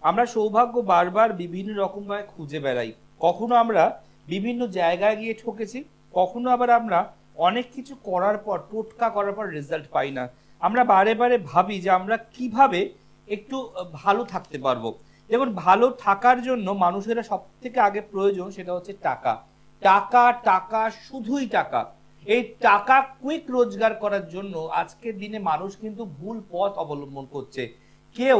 আমরা সৌভাগ্য বারবার বিভিন্ন রকম ভাবে খুঁজে বেড়াই। কখনো আমরা বিভিন্ন জায়গায় গিয়ে ঠকেছি, কখনো আবার আমরা অনেক কিছু করার পর, টোটকা করার পর রেজাল্ট পাই না। আমরা বারে বারে ভাবি যে আমরা কিভাবে একটু ভালো থাকতে পারবো। দেখুন, ভালো থাকার জন্য মানুষেরা সব থেকে আগে প্রয়োজন সেটা হচ্ছে টাকা। টাকা, টাকা, শুধুই টাকা। এই টাকা কুইক রোজগার করার জন্য আজকের দিনে মানুষ কিন্তু ভুল পথ অবলম্বন করছে। কেউ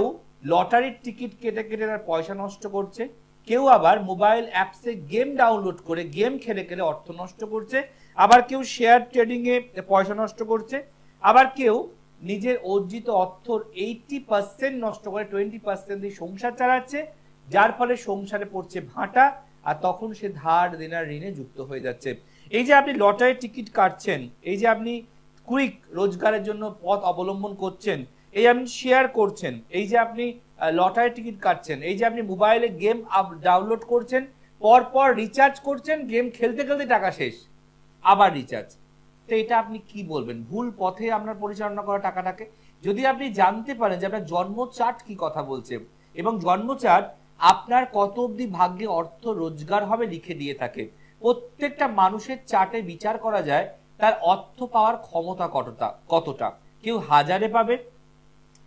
লটারির টিকিট কেটে কেটে তার পয়সা নষ্ট করছে, কেউ আবার মোবাইল অ্যাপসে গেম ডাউনলোড করে গেম খেলে খেলে অর্থ নষ্ট করছে, আবার কেউ শেয়ার ট্রেডিং এ পয়সা নষ্ট করছে, আবার কেউ নিজের অর্জিত অর্থর 80% নষ্ট করে 20% দিয়ে সংসার চালাচ্ছে, যার ফলে সংসারে পড়ছে ভাটা, আর তখন সে ধার দেনার ঋণে যুক্ত হয়ে যাচ্ছে। এই যে আপনি লটারির টিকিট কাটছেন, এই যে আপনি কুইক রোজগারের জন্য পথ অবলম্বন করছেন, এই আপনি শেয়ার করছেন, এই যে আপনি লটারির টিকিট কাটছেন, এই যে আপনি মোবাইলে গেম ডাউনলোড করছেন, পরপর রিচার্জ করছেন, গেম খেলতে খেলতে টাকা শেষ, আবার রিচার্জ। তো এটা আপনি কি বলবেন? ভুল পথে আপনার পরিচালনা করা টাকাটাকে। যদি আপনি জানতে পারেন যে আপনার জন্ম চার্ট কি কথা বলছে এবং জন্ম চার্ট আপনার কত অবধি ভাগ্যে অর্থ রোজগার হবে লিখে দিয়ে থাকে। প্রত্যেকটা মানুষের চার্টে বিচার করা যায় তার অর্থ পাওয়ার ক্ষমতা কতটা। কেউ হাজারে পাবে,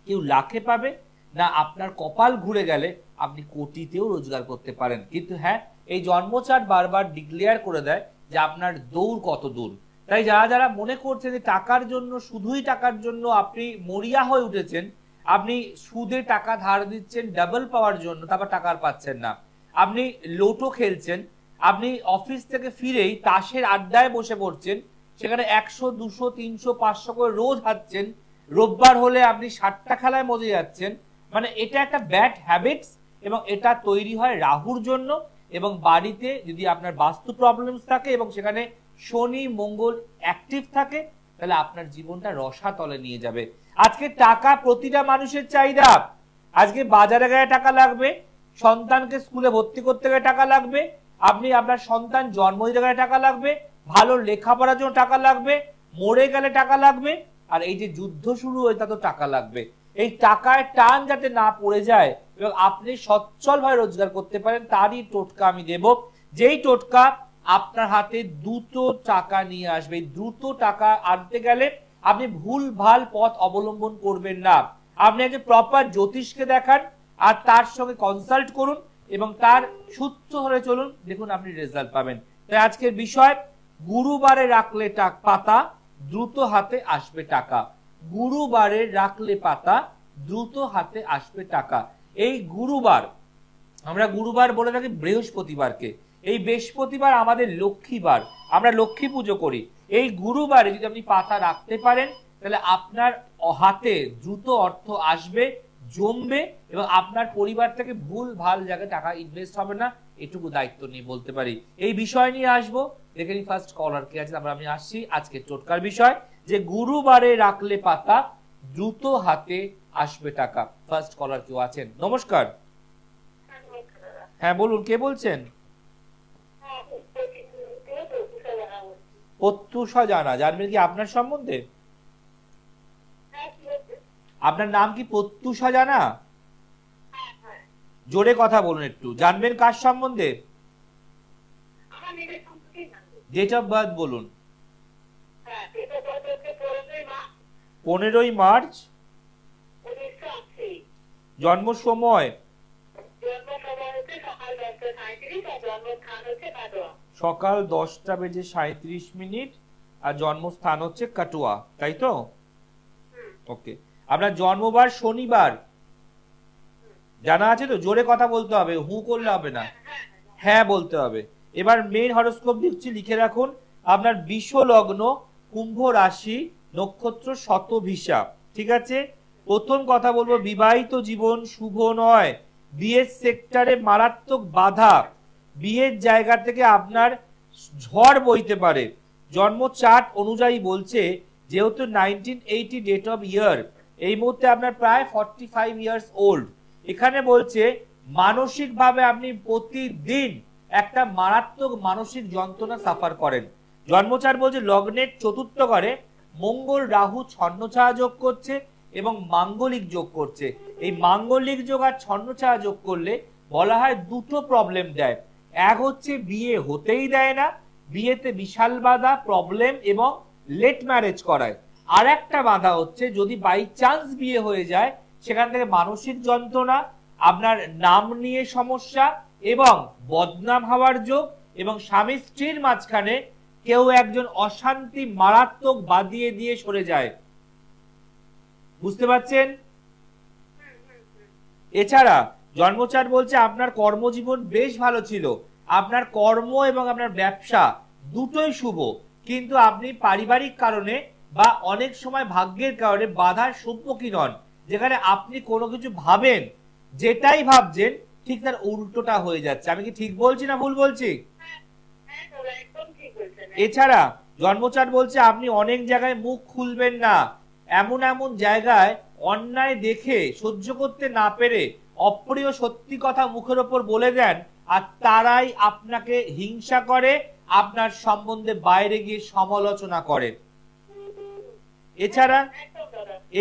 কেউ লাখে পাবে, না আপনার কপাল ঘুরে গেলে আপনি কোটিতেও রোজগার করতে পারেন। কিন্তু হ্যাঁ, এই জন্ম চার্ট বারবার ডিক্লেয়ার করে দেয় যে আপনার দৌড় কত দূর। তাই যারা যারা মনে করছে যে টাকার জন্য, শুধুই টাকার জন্য আপনি মরিয়া হয়ে উঠেছেন, আপনি সুদে টাকা ধার দিচ্ছেন ডাবল পাওয়ার জন্য, তারপর টাকা পাচ্ছেন না, আপনি লোটো খেলছেন, আপনি অফিস থেকে ফিরেই তাসের আড্ডায় বসে পড়ছেন, সেখানে 100, 200, 300, 500 করে রোজ হারছেন, রোববার হলে আপনি 60টা খেলায় মজে যাচ্ছেন, মানে এটা একটা ব্যাড হ্যাবিটস এবং এটা তৈরি হয় রাহুর জন্য। এবং বাড়িতে যদি আপনার বাস্তু প্রবলেমস থাকে এবং সেখানে শনি মঙ্গল অ্যাক্টিভ থাকে, তাহলে আপনার জীবনটা রসাতলে নিয়ে যাবে। আজকে টাকা প্রতিটা মানুষের চাহিদা। আজকে বাজারে গেলে টাকা লাগবে, সন্তানকে স্কুলে ভর্তি করতে গেলে টাকা লাগবে, আপনি আপনার সন্তান জন্ম দিতে গেলে টাকা লাগবে, ভালো লেখাপড়ার জন্য টাকা লাগবে, মরে গেলে টাকা লাগবে, আর এই যে যুদ্ধ শুরু হয়ে তা তো টাকা লাগবে। এই টাকায় টান যাতে না পড়ে যায় এবং আপনি সচ্ছলভাবে রোজগার করতে পারেন, তারই টোটকা আমি দেব। যেই টোটকা আপনার হাতে দ্রুত টাকা নিয়ে আসবে। দ্রুত টাকা আনতে গেলে আপনি ভুল ভাল পথ অবলম্বন করবেন না। আপনি একজন প্রপার জ্যোতিষকে দেখান আর তার সঙ্গে কনসাল্ট করুন এবং তার সূত্র ধরে চলুন, দেখুন আপনি রেজাল্ট পাবেন। তাই আজকের বিষয়, গুরুবারে রাখলে পাতা, দ্রুত হাতে আসবে টাকা। গুরুবারে রাখলে পাতা, দ্রুত হাতে আসবে টাকা। এই গুরুবার, আমরা গুরুবার বলে থাকি বৃহস্পতিবারকে। এই বৃহস্পতিবার আমাদের লক্ষ্মীবার, আমরা লক্ষ্মী পুজো করি। এই গুরুবারে যদি আপনি পাতা রাখতে পারেন, তাহলে আপনার হাতে দ্রুত অর্থ আসবে, জমবে এবং আপনার পরিবার থেকে ভুল ভাল জায়গায় টাকা ইনভেস্ট হবে না। এটুকু দায়িত্ব নিয়ে বলতে পারি। এই বিষয় নিয়ে আসবো, দেখে নি ফার্স্ট কলার কে আছে, তারপর আমি আসছি আজকে টোটকার বিষয়, যে গুরুবারে রাখলে পাতা, দ্রুত হাতে আসবে টাকা। ফার্স্ট কলার কেউ আছেন? নমস্কার। হ্যাঁ বলুন, কে বলছেন? প্রত্যুষা জানা, জানবেন কি আপনার সম্বন্ধে? আপনার নাম কি প্রত্যুষা জানা? জোরে কথা বলুন একটু। জানবেন কার সম্বন্ধে? ডেট অফ বার্থ বলুন। 15ই মার্চ। জন্ম সময়? সকাল 10:37 আর জন্মস্থান হচ্ছে কাটুয়া, তাই তো? ওকে। আপনার জন্মবার শনিবার জানা আছে তো? জোরে কথা বলতে হবে, হু করলে হবে না, হ্যাঁ বলতে হবে। এবার মেইন হরোস্কোপ দিচ্ছি, লিখে রাখুন। আপনার বিষ লগ্ন, কুম্ভ রাশি, নক্ষত্র শতভিষা, ঠিক আছে? প্রথম কথা বলবো, বিবাহিত জীবন শুভ নয়, বিয়ের সেক্টরে মারাত্মক বাধা, বিয়ের জায়গা থেকে আপনার ঝড় বইতে পারে। জন্ম চার্ট অনুযায়ী বলছে, যেহেতু 1980 ডেট অফ ইয়ার, এই মুহূর্তে আপনার প্রায় 45 ইয়ার্স ওল্ড। এখানে বলছে মানসিকভাবে আপনি প্রতিদিন একটা মারাত্মক মানসিক যন্ত্রণা সাফার করেন। জন্মচার বলছে লগ্নের চতুর্থ ঘরে মঙ্গল রাহু ছন্নছায়া যোগ করছে, এবং মাঙ্গলিক যোগ করছে। এই মাঙ্গলিক যোগ আর ছন্নছাড়া যোগ করলে বলা হয় দুটো প্রবলেম দেয়। এক হচ্ছে বিয়ে হতেই দেয় না, বিয়েতে বিশাল বাধা, প্রবলেম এবং লেট ম্যারেজ করায়। আর একটা বাধা হচ্ছে যদি বাই চান্স বিয়ে হয়ে যায়, সেখান থেকে মানসিক যন্ত্রণা, আপনার নাম নিয়ে সমস্যা এবং বদনাম হওয়ার যোগ, এবং স্বামী স্ত্রীর মাঝখানে কেউ একজন অশান্তি মারাত্মক বাদিয়ে দিয়ে সরে যায়। বুঝতে পারছেন? এছাড়া জন্মচার বলছে আপনার কর্মজীবন বেশ ভালো ছিল, আপনার কর্ম এবং আপনার ব্যবসা দুটোই শুভ, কিন্তু আপনি পারিবারিক কারণে বা অনেক সময় ভাগ্যের কারণে বাধার সম্মুখীন হন, যেখানে আপনি কোনো কিছু ভাবেন, যেটাই ভাবছেন ঠিক তার উল্টোটা হয়ে যাচ্ছে। আমি কি ঠিক বলছি না ভুল বলছি? এছাড়া জন্মচার বলছে আপনি অনেক জায়গায় মুখ খুলবেন না, এমন এমন জায়গায় অন্যায় দেখে সহ্য করতে না পেরে অপ্রিয় সত্যি কথা মুখের ওপর বলে দেন, আর তারাই আপনাকে হিংসা করে, আপনার সম্বন্ধে বাইরে গিয়ে সমালোচনা করে।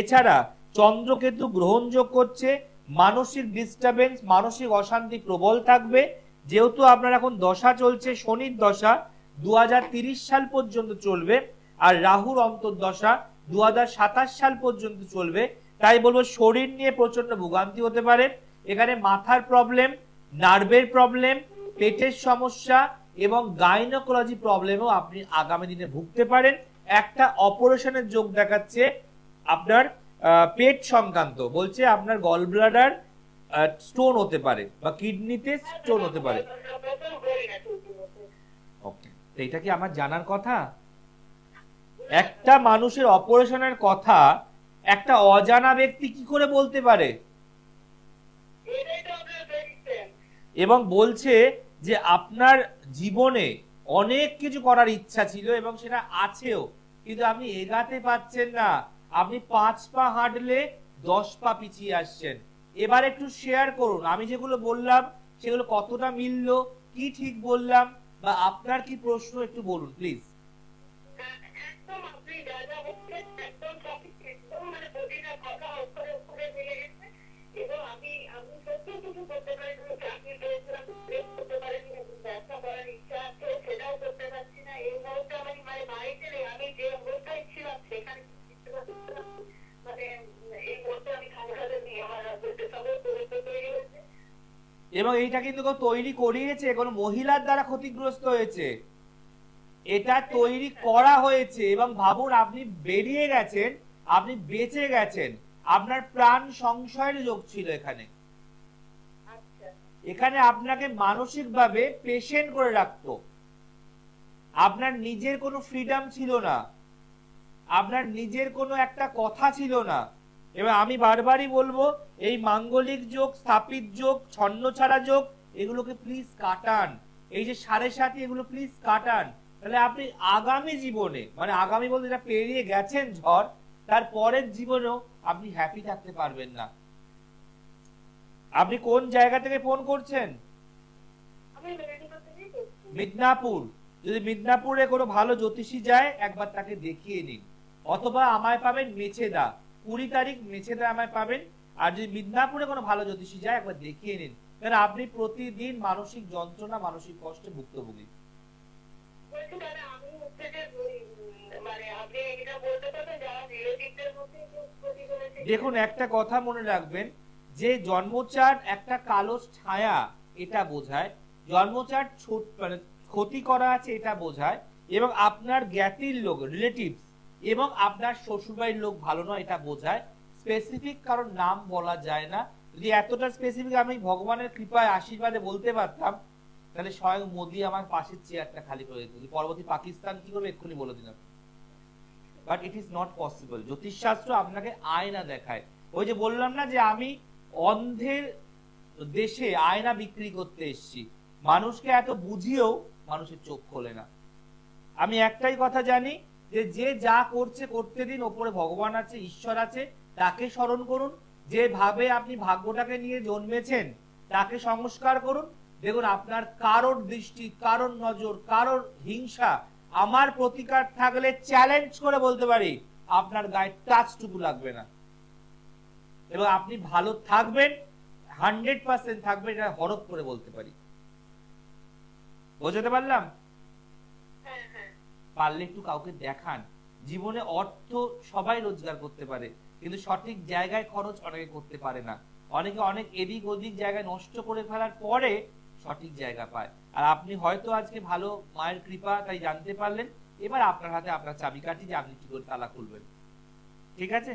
এছাড়া চন্দ্রকেতু গ্রহণযোগ করছে, মানসিক ডিস্টারবেন্স, মানসিক অশান্তি প্রবল থাকবে। যেহেতু আপনার এখন দশা চলছে, শনির দশা 2030 সাল পর্যন্ত চলবে, আর রাহুর অন্তর্দশা 2027 সাল পর্যন্ত চলবে, তাই বলবো শরীর নিয়ে প্রচন্ড ভোগান্তি হতে পারে। এখানে মাথার প্রবলেম, নার্ভের প্রবলেম, পেটের সমস্যা এবং গাইনোকোলজি প্রবলেমও আপনি আগামী দিনে ভুগতে পারেন। একটা অপারেশনের যোগ দেখাচ্ছে আপনার পেট সংক্রান্ত, বলছে আপনার গল ব্লাডার স্টোন হতে পারে বা কিডনিতে স্টোন হতে পারে। ওকে, এটা কি আমার জানার কথা? একটা মানুষের অপারেশনের কথা একটা অজানা ব্যক্তি কি করে বলতে পারে? এবং বলছে যে আপনার জীবনে অনেক কিছু করার ইচ্ছা ছিল এবং সেটা আছেও, কিন্তু আপনি এগাতে পাচ্ছেন না। আপনি 5 পা হাঁটলে 10 পা পিছিয়ে আসছেন। এবার একটু শেয়ার করুন আমি যেগুলো বললাম সেগুলো কতটা মিললো, কি ঠিক বললাম, বা আপনার কি প্রশ্ন একটু বলুন প্লিজ। এবং এইটা কিন্তু কেউ তৈরি করিয়েছে, কোনো মহিলার দ্বারা ক্ষতিগ্রস্ত হয়েছে, এটা তৈরি করা হয়েছে। এবং ভাবুন আপনি বেরিয়ে গেছেন, আপনি বেঁচে গেছেন, আপনার প্রাণ সংশয়ের যোগ ছিল এখানে। এখানে আপনাকে মানসিকভাবে পেশেন্ট করে রাখতো, আপনার নিজের কোনো ফ্রিডম ছিল না, আপনার নিজের কোনো একটা কথা ছিল না। এবার আমি বারবারই বলবো এই মাঙ্গলিক যোগ, স্থাপিত যোগ, ছন্নছাড়া যোগ, এগুলোকে প্লিজ কাটান। এই যে 7.5 এগুলো প্লিজ কাটান, তাহলে আপনি আগামী জীবনে, মানে আগামী বলতে যেটা পেরিয়ে গেছেন ঝড়, তার পরের জীবনেও আপনি হ্যাপি থাকতে পারবেন না। আপনি কোন জায়গা থেকে ফোন করছেন? মিদনাপুর। যদি মিদনাপুরে কোনো ভালো জ্যোতিষী যায় একবার তাকে দেখিয়ে নিন, অথবা আমায় পাবেন মেছেদা, 20 তারিখ মেছেদা আমায় পাবেন। আর যদি মিদনাপুরে কোনো ভালো জ্যোতিষী যায় একবার দেখিয়ে নিন, কারণ আপনি প্রতিদিন মানসিক যন্ত্রণা, মানসিক কষ্টে ভুক্তভোগী। দেখুন একটা কথা মনে রাখবেন, যে জন্মচার একটা কালো ছায়া এটা বোঝায়, জন্মচার মানে ক্ষতি করা আছে এটা বোঝায়, এবং আপনার জ্ঞাতির লোক, রিলেটিভস এবং আপনার শ্বশুরবাড়ির লোক ভালো নয় এটা বোঝায়। স্পেসিফিক কারণ নাম বলা যায় না। যদি এতটা স্পেসিফিক আমি ভগবানের কৃপায় আশীর্বাদে বলতে পারতাম, তাহলে স্বয়ং মোদি আমার পাশের চেয়ারটা খালি করে দিত। পরবর্তী পাকিস্তান কি করবে এক্ষুনি বলে দিলাম, but it is not possible. জ্যোতিষশাস্ত্র আপনাকে আয়না দেখায়। ওই যে বললাম না যে আমি অন্ধের দেশে আয়না বিক্রি করতে এসেছি, মানুষকে এত বুঝিয়েও মানুষের চোখ খোলে না। আমি একটাই কথা জানি যে যে যা করছে করতে দিন, ওপরে ভগবান আছে, ঈশ্বর আছে, তাকে স্মরণ করুন। যেভাবে আপনি ভাগ্যটাকে নিয়ে জন্মেছেন তাকে সংস্কার করুন। দেখুন আপনার কারোর দৃষ্টি, কারোর নজর, কারোর হিংসা, আমার প্রতিকার থাকলে চ্যালেঞ্জ করে বলতে পারি আপনার গায়ে টাচটুকু লাগবে না। এবং আপনি ভালো থাকবেন, 100% থাকবেন, এটা হরফ করে বলতে পারি। বুঝতে পারলাম? পারলে একটু কাউকে দেখান। জীবনে অর্থ সবাই রোজগার করতে পারে, কিন্তু সঠিক জায়গায় খরচ অনেকে করতে পারে না। অনেকে অনেক এদিক ওদিক জায়গায় নষ্ট করে ফেলার পরে সঠিক জায়গা পায়। আর আপনি হয়তো আজকে ভালো মায়ের কৃপা তাই জানতে পারলেন, এবার আপনার হাতে আপনার চাবিকাঠি যে আপনি কি করে তালা খুলবেন। ঠিক আছে,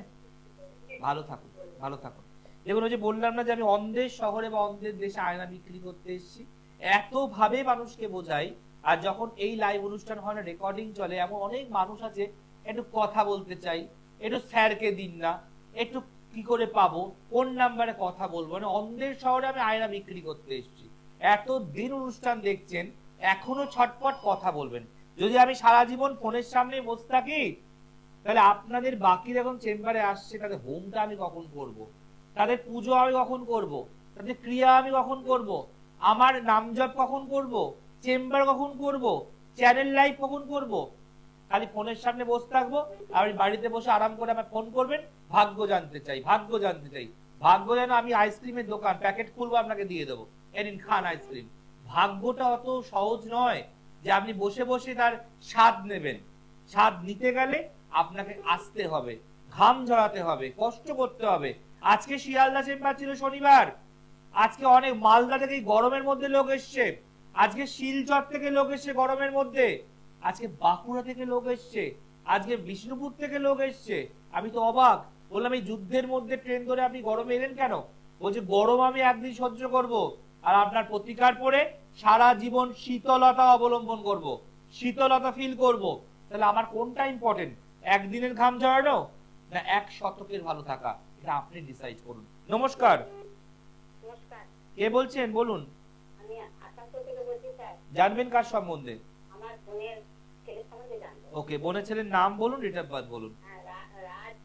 ভালো থাকুন, ভালো থাকুন। দেখুন, ওই যে বললাম না যে আমি অন্ধের শহরে বা অন্ধের দেশে আয়না বিক্রি করতে এসেছি, এত ভাবে মানুষকে বোঝাই। আর যখন এই লাইভ অনুষ্ঠান হয় না, রেকর্ডিং চলে, এমন অনেক মানুষ আছে একটু কথা বলতে চাই, একটু স্যারকে দিন না, একটু কি করে পাবো, কোন নাম্বারে কথা বলবো। মানে অন্ধের শহরে আমি আয়না বিক্রি করতে এসেছি, এত দিন অনুষ্ঠান দেখছেন, এখনো ছটপট কথা বলবেন। যদি আমি সারা জীবন ফোনের সামনে বসে থাকি, তাহলে আপনাদের বাকি যখন চেম্বারে আসছে, তাদের হোমটা আমি কখন করব, তাদের পুজো আমি কখন করব, তাদের ক্রিয়া আমি কখন করব, আমার নামজপ কখন করব, চেম্বার কখন করব, চ্যানেল লাইভ কখন করব। খালি ফোনের সামনে বসে থাকবো, আর বাড়িতে বসে আরাম করে আমার ফোন করবেন, ভাগ্য জানতে চাই, ভাগ্য জানতে চাই। ভাগ্য যেন আমি আইসক্রিমের দোকান প্যাকেট খুলবো, আপনাকে দিয়ে দেবো, এনিন খান আইসক্রিম। ভাগ্যটা অত সহজ নয় যে আপনি বসে বসে তার স্বাদ নেবেন। স্বাদ নিতে গেলে আপনাকে আসতে হবে, ঘাম ঝরাতে হবে, কষ্ট করতে হবে। আজকে শিয়ালদা চেম্বার ছিল শনিবার, আজকে অনেক মালদা থেকে গরমের মধ্যে লোক এসছে, আজকে শিলচর থেকে লোক এসছে গরমের মধ্যে, আজকে বাঁকুড়া থেকে লোক এসছে, আজকে বিষ্ণুপুর থেকে লোক এসছে। আমি তো অবাক, বললাম এই যুদ্ধের মধ্যে ট্রেন ধরে আপনি গরমে এলেন কেন? বলছে গরম আমি একদিন সহ্য করব, আর আপনার প্রতিকার পরে সারা জীবন শীতলতা অবলম্বন করব, শীতলতা ফিল করব। তাহলে আমার কোনটা ইম্পর্টেন্ট, একদিনের ঘাম ঝরানো না 1 শতকের ভালো থাকা? এটা আপনি ডিসাইড করুন। নমস্কার, কে বলছেন বলুন। আমি আসানসোল থেকে বলছি স্যার। জানবেন কার সম্বন্ধে? আমার বোনের ছেলের সম্বন্ধে জানবো। ওকে, বোনের ছেলের নাম বলুন, ডেট অফ বার্থ বলুন। রাজ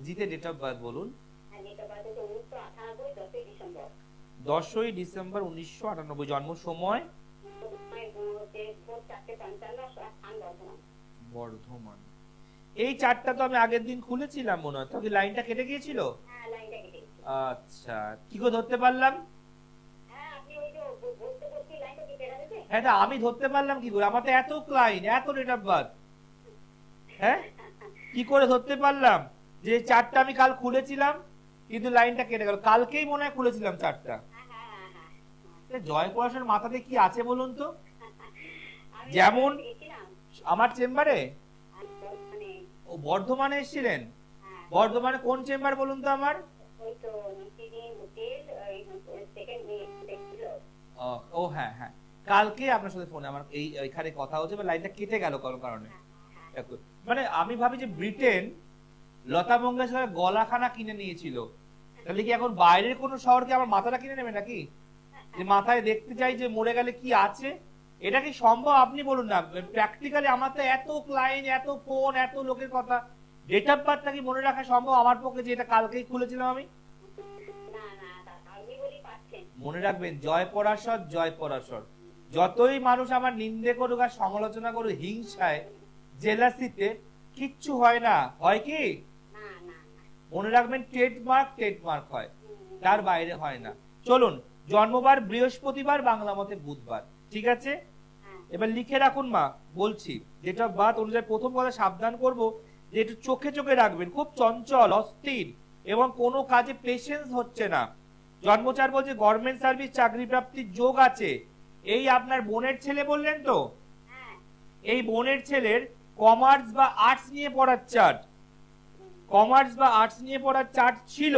জিতে ডেট অফ বার্থ বলুন। ডেট অফ বার্থ হচ্ছে 1998, 10ই ডিসেম্বর। 10ই ডিসেম্বর 1998। জন্ম সময়? বর্ধমান। এই চারটা তো আমি আগের দিন খুলেছিলাম মনে হয়, তবে লাইনটা কেটে গিয়েছিল। হ্যাঁ, লাইনটা কেটে গেছে। আচ্ছা, কি করে ধরতে পারলাম? হ্যাঁ, আপনি ওই যে বলতে বলতে লাইনটা কেটে গেছে। হ্যাঁ, আমি ধরতে পারলাম কি করে? আমার তো এত লাইন, এত ডেট অফ বার্থ, হ্যাঁ কি করে ধরতে পারলাম যে চারটা আমি কাল খুলেছিলাম, কিন্তু লাইনটা কেটে গেল। কালকেই মনে হয় খুলেছিলাম চারটা। জয় পড়াশোনার মাথাতে কি আছে বলুন তো? যেমন আমার চেম্বারে, ও বর্ধমানে এসেছিলেন? বর্ধমানে কোন চেম্বার বলুন তো আমার? ও হ্যাঁ হ্যাঁ, কালকে আপনার সাথে ফোনে আমার এইখানে কথা হচ্ছে, লাইনটা কেটে গেল কোনো কারণে। মানে আমি ভাবি যে ব্রিটেন লতা মঙ্গেশকর গলাখানা কিনে নিয়েছিল, তাহলে কি এখন বাইরের কোন শহরকে আমার মাথাটা কিনে নেবে নাকি, যে মাথায় দেখতে চাই যে মরে গেলে কি আছে? এটা কি সম্ভব আপনি বলুন না। প্র্যাকটিক্যালি আমার তো এত ক্লায়েন্ট, এত ফোন, এত লোকের কথা, ডেট অফ বার্থটা কি মনে রাখা সম্ভব আমার পক্ষে, যে এটা কালকেই খুলেছিলাম আমি? মনে রাখবেন, জয় পরাশর, জয় পরাশর। যতই মানুষ আমার নিন্দে করুক আর সমালোচনা করুক হিংসায়, জেলাসিতে, কিচ্ছু হয় না। হয় কি? মনে রাখবেন, ট্রেডমার্ক হয়, তার বাইরে হয় না। চলুন, জন্মবার বৃহস্পতিবার, বাংলা মতে বুধবার, ঠিক আছে? এবার লিখে রাখুন মা, বলছি ডেট অফ বার্থ অনুযায়ী। প্রথম কথা সাবধান করব যে একটু চোখে চোখে রাখবেন, খুব চঞ্চল, অস্থির এবং কোনো কাজে পেশেন্স হচ্ছে না। জন্মচার বলছে গভর্নমেন্ট সার্ভিস চাকরি প্রাপ্তির যোগ আছে। এই আপনার বোনের ছেলে বললেন তো, এই বোনের ছেলের কমার্স বা আর্টস নিয়ে পড়ার চার্ট, কমার্স বা আর্টস নিয়ে পড়ার চার্ট ছিল,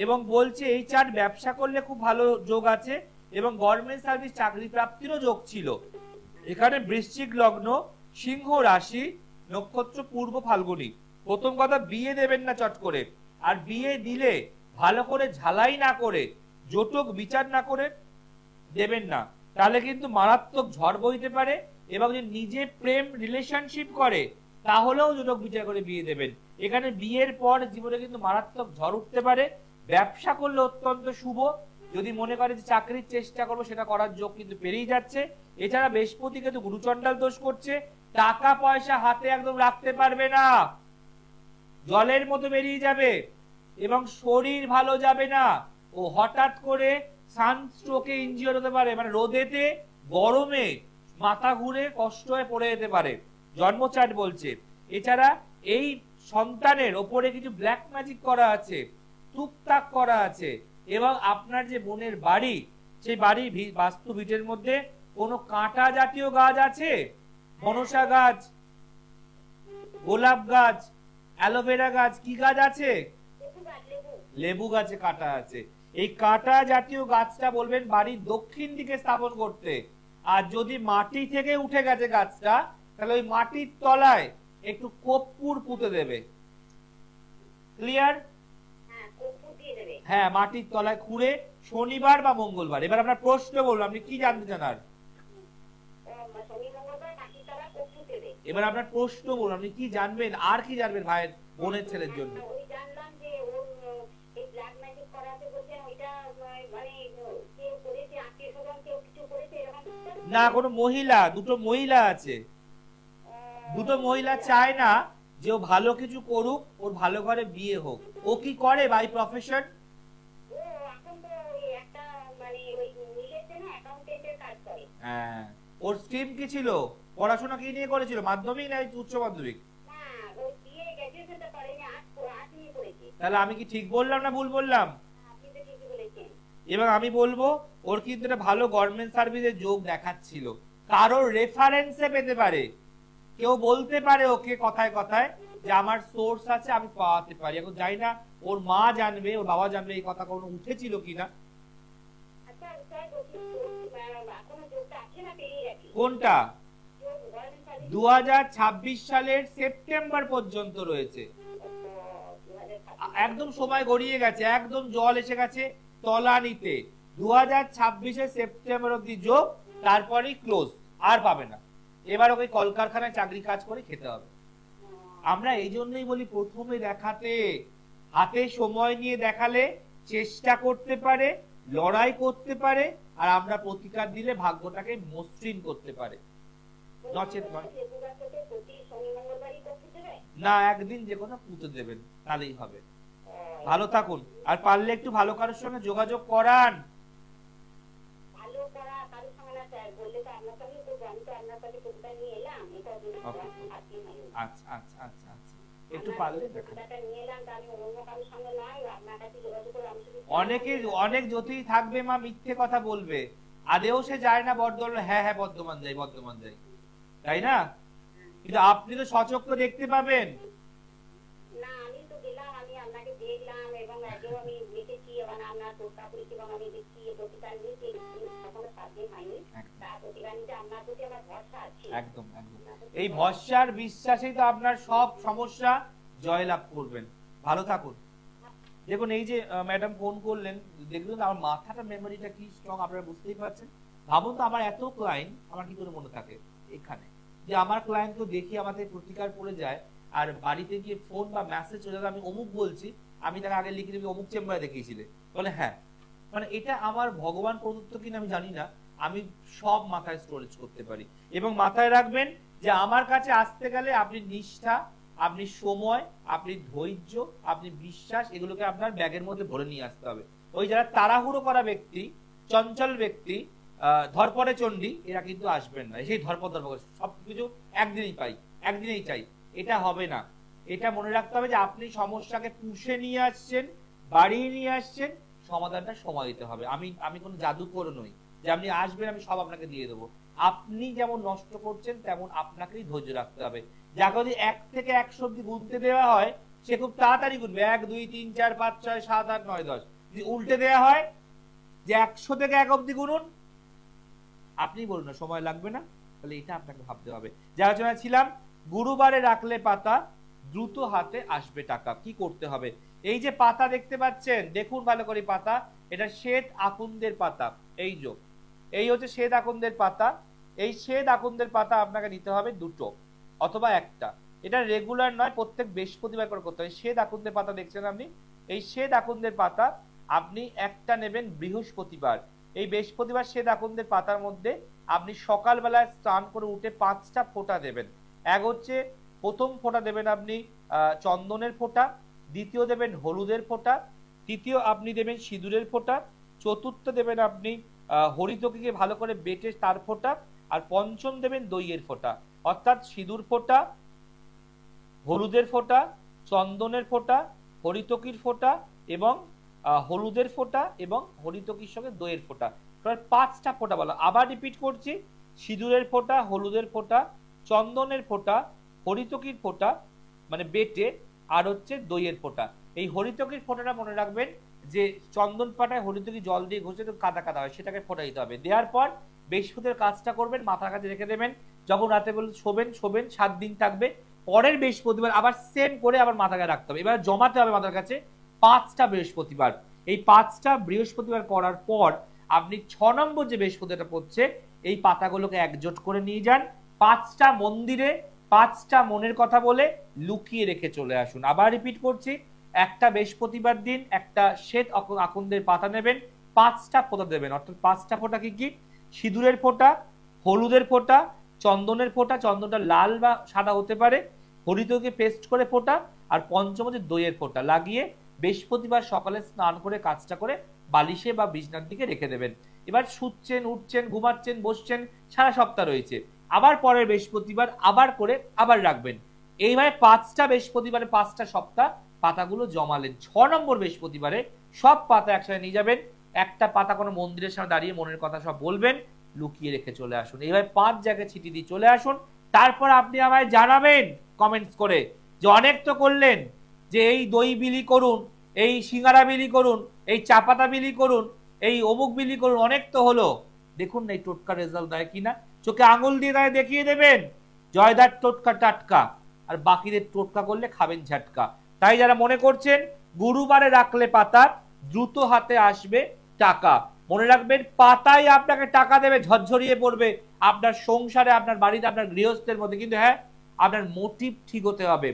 এবং বলছে এই চার্ট ব্যবসা করলে খুব ভালো যোগ আছে এবং গভর্নমেন্ট সার্ভিস চাকরি প্রাপ্তিরও যোগ ছিল। এখানে বৃশ্চিক লগ্ন, সিংহ রাশি, নক্ষত্র পূর্ব ফাল্গুনী। প্রথম কথা, বিয়ে দেবেন না চট করে, আর বিয়ে দিলে ভালো করে ঝালাই না করে, জটক বিচার না করে দেবেন না, তাহলে কিন্তু মারাত্মক ঝড় বইতে পারে। এবং যদি নিজে প্রেম রিলেশনশিপ করে তাহলেও জটক বিচার করে বিয়ে দেবেন। এখানে বিয়ের পর জীবনে কিন্তু মারাত্মক ঝড় উঠতে পারে। ব্যবসা করলে অত্যন্ত শুভ, যদি মনে করে যে চাকরির চেষ্টা করবো সেটা করার যোগ কিন্তু পেরিয়ে যাচ্ছে। এছাড়া বৃহস্পতি কিন্তু গুরুচণ্ডাল দোষ করছে, টাকা পয়সা হাতে একদম রাখতে পারবে না, জলের মতো বেরিয়ে যাবে। এবং শরীর ভালো যাবে না, ও হঠাৎ করে সানস্ট্রোকে ইনজিওর হতে পারে, মানে রোদেতে গরমে মাথা ঘুরে কষ্ট হয়ে পড়ে যেতে পারে, জন্ম চার্ট বলছে। এছাড়া এই সন্তানের ওপরে কিছু ব্ল্যাক ম্যাজিক করা আছে, টুকটাক করা আছে, এবং আপনার যে বোনের বাড়ি, সেই বাড়ির বাস্তু ভিটের মধ্যে কোনো কাঁটা জাতীয় গাছ আছে? মনসা গাছ, গোলাপ গাছ, অ্যালোভেরা গাছ, কি গাছ আছে? লেবু গাছে কাঁটা আছে। এই কাঁটা জাতীয় গাছটা বলবেন বাড়ির দক্ষিণ দিকে স্থাপন করতে। আর যদি মাটি থেকে উঠে গেছে গাছটা, তাহলে ওই মাটির তলায় একটু কর্পূর পুঁতে দেবে। ক্লিয়ার? হ্যাঁ, মাটির তলায় খুঁড়ে শনিবার বা মঙ্গলবার। এবার আপনার প্রশ্ন বলুন, আপনি কি জানতে চান? আর এবার আপনার প্রশ্ন বলুন, আপনি কি জানবেন, আর কি জানবেন ভাইয়ের বোনের ছেলের জন্য? না, কোনো মহিলা, দুটো মহিলা আছে। দুটো মহিলা চায় না যে ও ভালো কিছু করুক, ওর ভালো ঘরে বিয়ে হোক। ও কি করে বাই প্রফেশন? হ্যাঁ, ওর স্ট্রিম কি ছিল? পড়াশোনা কি নিয়ে করেছিল? মাধ্যমিক না উচ্চ মাধ্যমিক? তাহলে আমি কি ঠিক বললাম না ভুল বললাম? এবং আমি বলবো ওর কিন্তু একটা ভালো গভর্নমেন্ট সার্ভিসের যোগ দেখাচ্ছিল, কারোর রেফারেন্সে পেতে পারে। কেউ বলতে পারে ওকে কথায় কথায় যে আমার সোর্স আছে, আমি পাওয়াতে পারি। এখন জানি না ওর মা জানবে, ওর বাবা জানবে এই কথা কোনো উঠেছিল কিনা। কোনটা? 2026 সালের সেপ্টেম্বর পর্যন্ত রয়েছে। একদম সময় গড়িয়ে গেছে, একদম জল এসে গেছে তলানিতে। 2026 সেপ্টেম্বর অব্দি যোগ, তারপরেই ক্লোজ, আর পাবে না। এবার ওকে কলকারখানায় চাকরি কাজ করে খেতে হবে। আমরা এই জন্যই বলি প্রথমে দেখাতে, হাতে সময় নিয়ে দেখালে চেষ্টা করতে পারে, লড়াই করতে পারে, আর আমরা প্রতিকার দিলে ভাগ্যটাকে মসৃণ করতে পারে। নচেত নয়। না, একদিন যে কোনো পুঁতে দেবেন, তাহলেই হবে। ভালো থাকুন, আর পারলে একটু ভালো কারোর সঙ্গে যোগাযোগ করান। আচ্ছা আচ্ছা আচ্ছা আচ্ছা, একটু পারলে অনেক জ্যোতিষ থাকবে মা, মিথ্যে কথা বলবে, আদেও সে যায় না বর্ধমান। হ্যাঁ হ্যাঁ, বর্ধমান যাই, বর্ধমান যাই, তাই না? কিন্তু আপনি তো সচক্ষে দেখতে পাবেন। একদম একদম, এই ভরসার বিশ্বাসেই তো আপনার সব সমস্যা জয়লাভ করবেন। ভালো থাকুন। দেখুন, এই যে ম্যাডাম ফোন করলেন, দেখুন আমার মাথাটা, মেমোরিটা কি স্ট্রং, আপনারা বুঝতেই পারছেন। ভাবুন তো, আমার এত ক্লায়েন্ট, আমার কি করে মনে থাকে এখানে যে আমার ক্লায়েন্টকে দেখি আমাদের প্রতিকার পড়ে যায়, আর বাড়িতে গিয়ে ফোন বা মেসেজ চলে যায়, আমি অমুক বলছি, আমি তাকে আগে লিখে দেবো অমুক চেম্বারে দেখিয়েছিলে, বলে হ্যাঁ। মানে এটা আমার ভগবান প্রদত্ত কিনা আমি জানি না, আমি সব মাথায় স্টোরেজ করতে পারি। এবং মাথায় রাখবেন যে আমার কাছে আসতে গেলে আপনি নিষ্ঠা, আপনি সময়, আপনি ধৈর্য, আপনি বিশ্বাস, এগুলোকে আপনার ব্যাগের মধ্যে ভরে নিয়ে আসতে হবে। ওই যারা তাড়াহুড়ো করা ব্যক্তি, চঞ্চল ব্যক্তি, ধরপড়ে চণ্ডী, এরা কিন্তু আসবেন না। সেই ধরপড় সবকিছু একদিনেই পাই, একদিনেই চাই, এটা হবে না। এটা মনে রাখতে হবে যে আপনি সমস্যাকে পুষে নিয়ে আসছেন, বাড়িয়ে নিয়ে আসছেন, সমাধানটা সময় দিতে হবে। আমি কোনো জাদুকর নই যে আপনি আসবেন আমি সব আপনাকে দিয়ে দেবো। আপনি যেমন নষ্ট করছেন, তেমন আপনাকেই ধৈর্য রাখতে হবে। যাকে যদি 1 থেকে 100 অব্দি গুনতে দেওয়া হয়, সে খুব তাড়াতাড়ি গুনবে, 1 2 3 4 5 6 7 8 9 10। যদি উল্টে দেওয়া হয় যে 100 থেকে 1 অব্দি গুনুন, আপনি বলুন না সময় লাগবে না, তাহলে এটা আপনাকে ভাবতে হবে। যে আলোচনা ছিলাম, গুরুবারে রাখলে পাতা, দ্রুত হাতে আসবে টাকা। কি করতে হবে? এই যে পাতা দেখতে পাচ্ছেন, দেখুন ভালো করে পাতা, এটা শ্বেত আকন্দের পাতা। এই হচ্ছে শ্বেত আকন্দের পাতা। এই শ্বেত আকন্দের পাতা আপনাকে নিতে হবে 2টো অথবা 1টা। এটা রেগুলার নয়, প্রত্যেক বৃহস্পতিবার করে করতে হবে। শ্বেত আকন্দের পাতা দেখছেন আপনি, এই শ্বেত আকন্দের পাতা আপনি একটা নেবেন বৃহস্পতিবার। এই বৃহস্পতিবার শ্বেত আকন্দের পাতার মধ্যে আপনি সকালবেলায় স্নান করে উঠে 5টা ফোঁটা দেবেন। এক হচ্ছে প্রথম ফোঁটা দেবেন আপনি চন্দনের ফোঁটা, দ্বিতীয় দেবেন হলুদের ফোঁটা, তৃতীয় আপনি দেবেন সিঁদুরের ফোঁটা, চতুর্থ দেবেন আপনি হরিতকিকে ভালো করে বেটে তার ফোঁটা, আর পঞ্চম দেবেন দইয়ের ফোঁটা। অর্থাৎ সিঁদুর ফোঁটা, হলুদের ফোঁটা, চন্দনের ফোঁটা, হরিতকির ফোঁটা এবং হলুদের ফোঁটা এবং হরিতকির সঙ্গে দইয়ের ফোঁটা। 5টা ফোঁটা বলো। আবার রিপিট করছি, সিঁদুরের ফোঁটা, হলুদের ফোঁটা, চন্দনের ফোঁটা, হরিতকির ফোঁটা মানে বেটে, আর হচ্ছে দইয়ের ফোঁটা। এই হরিতকির ফোঁটাটা মনে রাখবেন যে চন্দন পাতায় হরিতকি জল দিয়ে ঘষে তো কাদা কাদা হয়, সেটাকে ফোঁটা দিতে হবে। দেওয়ার পর বৃহস্পতির কাজটা করবেন, মাথার কাছে রেখে দেবেন। যখন রাতে বলে শোবেন 7 দিন থাকবে। পরের বৃহস্পতিবার আবার সেম করে আবার মাথায় রাখতে হবে। এবার জমাতে হবে মাথার কাছে 5টা বৃহস্পতিবার। এই 5টা বৃহস্পতিবার করার পর আপনি 6 নম্বর যে বৃহস্পতিটা পড়ছে এই পাতাগুলোকে একজোট করে নিয়ে যান, 5টা মন্দিরে 5টা মনের কথা বলে লুকিয়ে রেখে চলে আসুন। আবার রিপিট করছি, একটা বৃহস্পতিবার দিন একটা শ্বেত আকন্দের পাতা নেবেন, 5টা ফোঁটা দেবেন। অর্থাৎ 5টা ফোঁটা কি কি? সিঁদুরের ফোঁটা, হলুদের ফোঁটা, চন্দনের ফোঁটা, চন্দনটা লাল বা সাদা হতে পারে, হরিতকে পেস্ট করে ফোঁটা, আর পঞ্চম হচ্ছে দইয়ের ফোঁটা লাগিয়ে বৃহস্পতিবার সকালে স্নান করে কাজটা করে বালিশে বা বিছনার দিকে রেখে দেবেন। এবার শুচ্ছেন, উঠছেন, ঘুমাচ্ছেন, বসছেন, সারা সপ্তাহ রয়েছে। আবার পরের বৃহস্পতিবার আবার করে আবার রাখবেন। এইভাবে 5টা বৃহস্পতিবারে 5টা সপ্তাহ পাতাগুলো জমালেন। 6 নম্বর বৃহস্পতিবারে সব পাতা একসাথে নিয়ে যাবেন, একটা পাতা কোনো মন্দিরের সামনে দাঁড়িয়ে মনের কথা সব বলবেন, লুকিয়ে রেখে চলে আসুন। এইভাবে 5 জায়গায় ছিটি দিয়ে চলে আসুন। তারপর আপনি আমায় জানাবেন কমেন্টস করে যে অনেক তো করলেন, যে এই দই বিলি করুন, এই সিঙ্গারা বিলি করুন, এই চা পাতা বিলি করুন, এই অমুক বিলি করুন, অনেক তো হলো। দেখুন না এই টোটকা রেজাল্ট দেয় কিনা, চোখে আঙুল দিয়ে তাই দেখিয়ে দেবেন জয়দার টোটকা টাটকা, আর বাকিদের টোটকা করলে খাবেন ঝাটকা। তাই যারা মনে করছেন গুরুবারে রাখলে পাতা দ্রুত হাতে আসবে টাকা, মনে রাখবেন পাতাই আপনাকে টাকা দেবে, ঝরঝরিয়ে পড়বে আপনার সংসারে, আপনার বাড়িতে, আপনার গৃহস্থের মধ্যে। কিন্তু হ্যাঁ, আপনার মোটিভ ঠিক হতে হবে,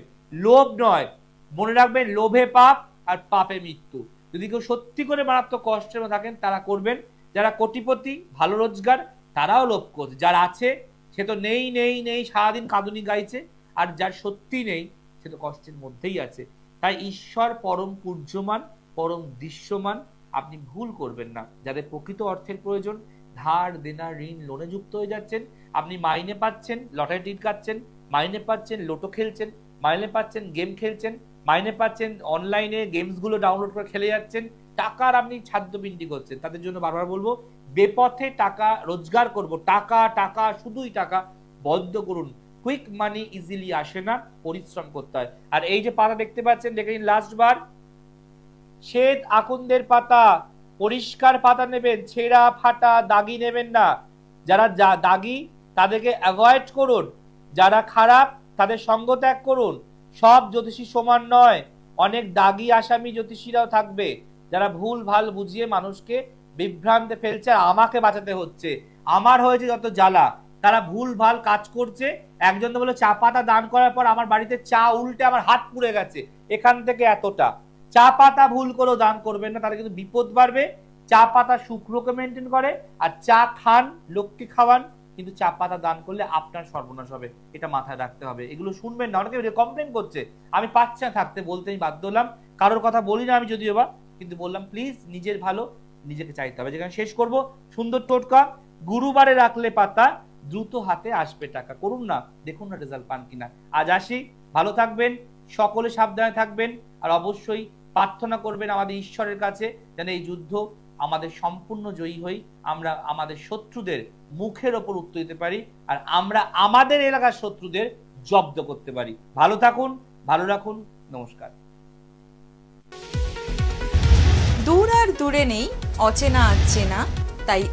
লোভ নয়। মনে রাখবেন লোভে পাপ আর পাপে মৃত্যু। যদি কেউ সত্যি করে মারাত্মক কষ্টের মধ্যে থাকেন তারা করবেন। যারা কোটিপতি, ভালো রোজগার, তারাও লোভ করছে। যার আছে সে তো নেই নেই নেই সারাদিন কাঁদুনি গাইছে, আর যার সত্যি নেই সে তো কষ্টের মধ্যেই আছে। তাই ঈশ্বর পরম পূজ্যমান, পরম দৃশ্যমান। আপনি ভুল করবেন না। যাদের প্রকৃত অর্থের প্রয়োজন, ধার দেনা ঋণ লোনে যুক্ত হয়ে যাচ্ছেন, আপনি মাইনে পাচ্ছেন, লটারি টিকিট কাটছেন, মাইনে পাচ্ছেন, লোটো খেলছেন, মাইনে পাচ্ছেন, গেম খেলছেন, মাইনে পাচ্ছেন, অনলাইনে গেমস গুলো ডাউনলোড করে খেলে যাচ্ছেন, টাকার আপনি ছাদ্যপিণ্ডি করছেন, তাদের জন্য বারবার বলবো বেপথে টাকা রোজগার করব, টাকা টাকা শুধুই টাকা বন্ধ করুন। কুইক মানি ইজিলি আসে না, পরিশ্রম করতে হয়। আর এই যে পাতা দেখতে পাচ্ছেন, দেখে নিন লাস্ট বার, শ্বেত আকন্দের পাতা, পরিষ্কার পাতা নেবেন, ছেঁড়া ফাটা দাগি নেবেন না। যারা দাগি তাদেরকে অ্যাভয়েড করুন, যারা খারাপ তাদের সঙ্গ ত্যাগ করুন। সব জ্যোতিষী সমান নয়, অনেক দাগি আসামি জ্যোতিষীরাও থাকবে যারা ভুল ভাল বুঝিয়ে মানুষকে বিভ্রান্তে ফেলছে, আর আমাকে বাঁচাতে হচ্ছে, আমার হয়েছে যত জ্বালা। তারা ভুল ভাল কাজ করছে। একজন তো বলে চা পাতা দান করার পর আমার বাড়িতে চা উল্টে আমার হাত পুড়ে গেছে, এখান থেকে এতটা। চা পাতা ভুল করেও দান করবেন না, তাহলে কিন্তু বিপদ বাড়বে। চা পাতা শুক্রকে মেনটেন করে, আর চা খান, লোককে খাওয়ান, কিন্তু চা পাতা দান করলে আপনার সর্বনাশ হবে, এটা মাথায় রাখতে হবে। এগুলো শুনবেন না, অনেকে কমপ্লেন করছে আমি পাচ্ছি না থাকতে, বলতে আমি বাধ্য হলাম। কারোর কথা বলি না আমি যদিও বা, কিন্তু বললাম প্লিজ নিজের ভালো নিজেকে চাইতে হবে। যেখানে শেষ করব, সুন্দর টোটকা, গুরুবারে রাখলে পাতা দ্রুত হাতে আসবে টাকা। করুন না, দেখুন না রেজাল্ট পান কিনা। আজ আসি, ভালো থাকবেন, সকলে সাবধানে থাকবেন, আর অবশ্যই প্রার্থনা করবেন আমাদের ঈশ্বরের কাছে যেন এই যুদ্ধ আমাদের সম্পূর্ণ জয়ী হই, আমরা আমাদের শত্রুদের মুখের ওপর উত্তর দিতে পারি, আর আমরা আমাদের এলাকার শত্রুদের জব্দ করতে পারি। ভালো থাকুন, ভালো রাখুন, নমস্কার। দূর আর দূরে নেই অচেনা আচেনা, তাই